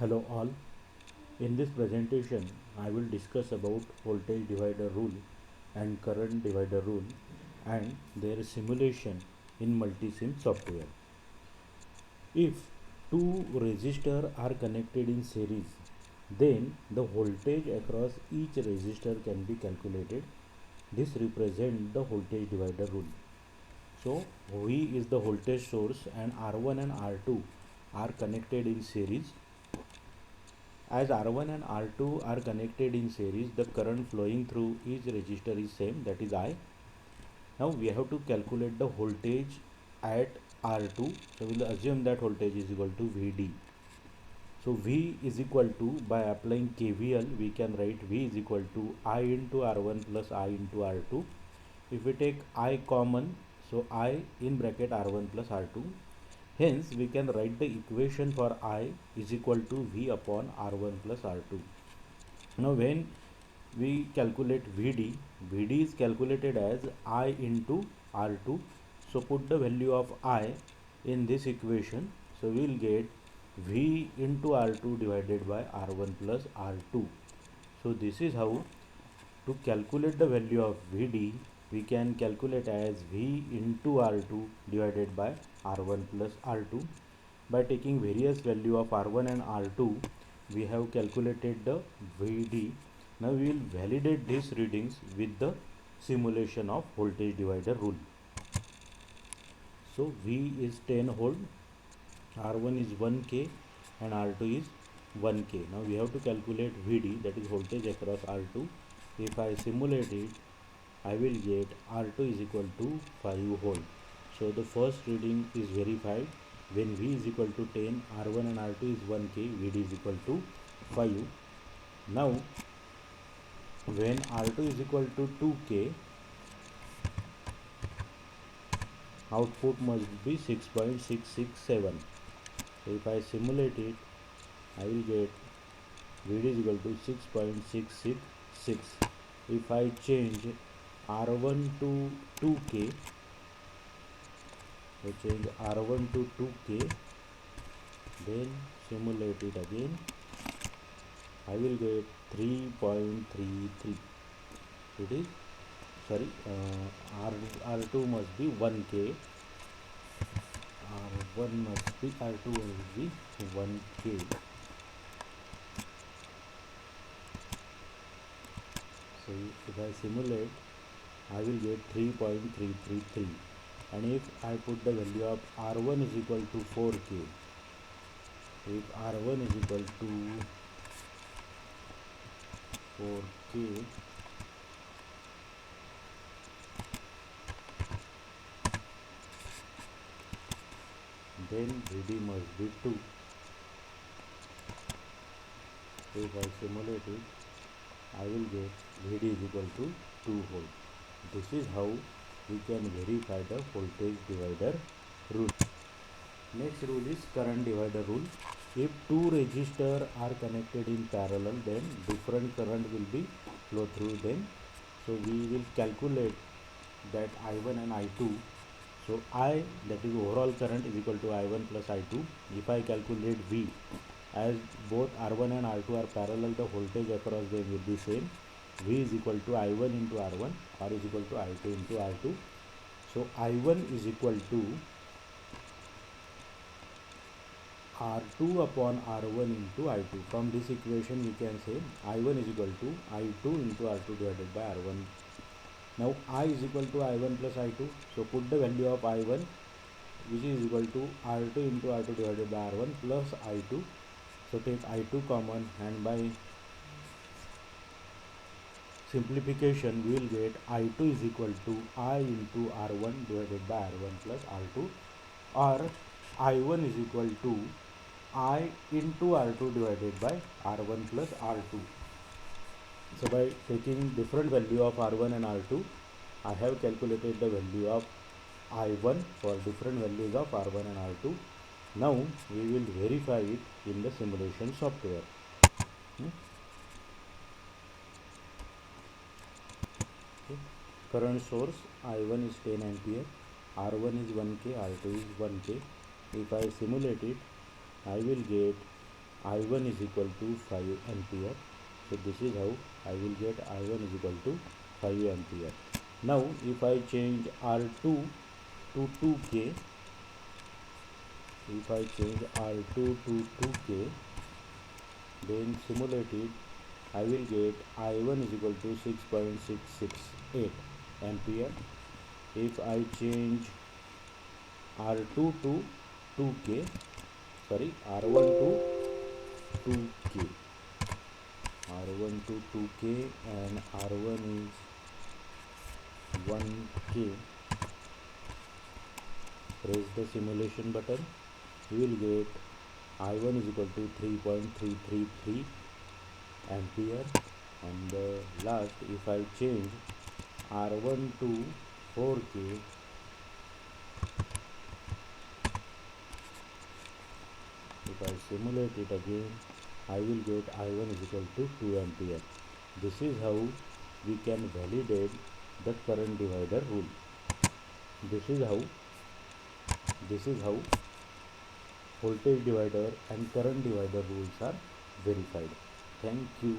Hello all. In this presentation, I will discuss about voltage divider rule and current divider rule and their simulation in multisim software. If two resistors are connected in series, then the voltage across each resistor can be calculated. This represents the voltage divider rule. So V is the voltage source and R1 and R2 are connected in series. As R1 and R2 are connected in series, the current flowing through each resistor is same, that is I. Now we have to calculate the voltage at R2. So we will assume that voltage is equal to Vd. So V is equal to, by applying KVL, we can write V is equal to I into R1 plus I into R2. If we take I common, so I in bracket R1 plus R2. Hence, we can write the equation for I is equal to V upon R1 plus R2. Now, when we calculate VD is calculated as I into R2. So, put the value of I in this equation. So, we will get V into R2 divided by R1 plus R2. So, this is how to calculate the value of Vd. We can calculate as V into R2 divided by R1 plus R2. By taking various value of R1 and R2, we have calculated the Vd. Now we will validate these readings with the simulation of voltage divider rule. So V is 10 volt, R1 is 1K and R2 is 1K. Now we have to calculate Vd, that is voltage across R2. If I simulate it, I will get R2 is equal to 5 volt. So the first reading is verified. When V is equal to 10, R1 and R2 is 1K, Vd is equal to 5. Now when R2 is equal to 2K, output must be 6.667. So if I simulate it, I will get Vd is equal to 6.666. If I change R1 to 2K, so change R1 to 2K, then simulate it again, I will get 3.33. It is, sorry, R2 must be 1K, R1 must be, R2 must be 1K. So if I simulate, I will get 3.333. And if I put the value of R1 is equal to 4K, if R1 is equal to 4K, then Vd must be 2. So if I simulate it, I will get Vd is equal to 2 volt. This is how we can verify the voltage divider rule. Next rule is current divider rule. If two resistors are connected in parallel, then different current will be flow through them. So we will calculate that I1 and I2. So I, that is overall current, is equal to I1 plus I2. If I calculate V, as both R1 and R2 are parallel, the voltage across them will be same. V is equal to I1 into R1, R is equal to I2 into R2. So I1 is equal to R2 upon R1 into I2. From this equation we can say I1 is equal to I2 into R2 divided by R1. Now I is equal to I1 plus I2. So put the value of I1, which is equal to R2 into R2 divided by R1 plus I2. So take I2 common, and by simplification we will get I2 is equal to I into R1 divided by R1 plus R2, or I1 is equal to I into R2 divided by R1 plus R2. So by taking different value of R1 and R2, I have calculated the value of I1 for different values of R1 and R2. Now we will verify it in the simulation software. Okay. Current source I1 is 10 ampere, R1 is 1K, R2 is 1K. If I simulate it, I will get I1 is equal to 5 ampere. So this is how I will get I1 is equal to 5 ampere. Now if I change R2 to 2K, if I change R2 to 2K, then simulate it, I will get I1 is equal to 6.668 ampere. If I change R2 to 2K, sorry, R1 to 2K, R1 to 2K and R1 is 1K, press the simulation button, you will get I1 is equal to 3.333 ampere. On the last, if I change R1 to 4K, if I simulate it again, I will get I1 is equal to 2 ampere. This is how we can validate the current divider rule. This is how voltage divider and current divider rules are verified. Thank you.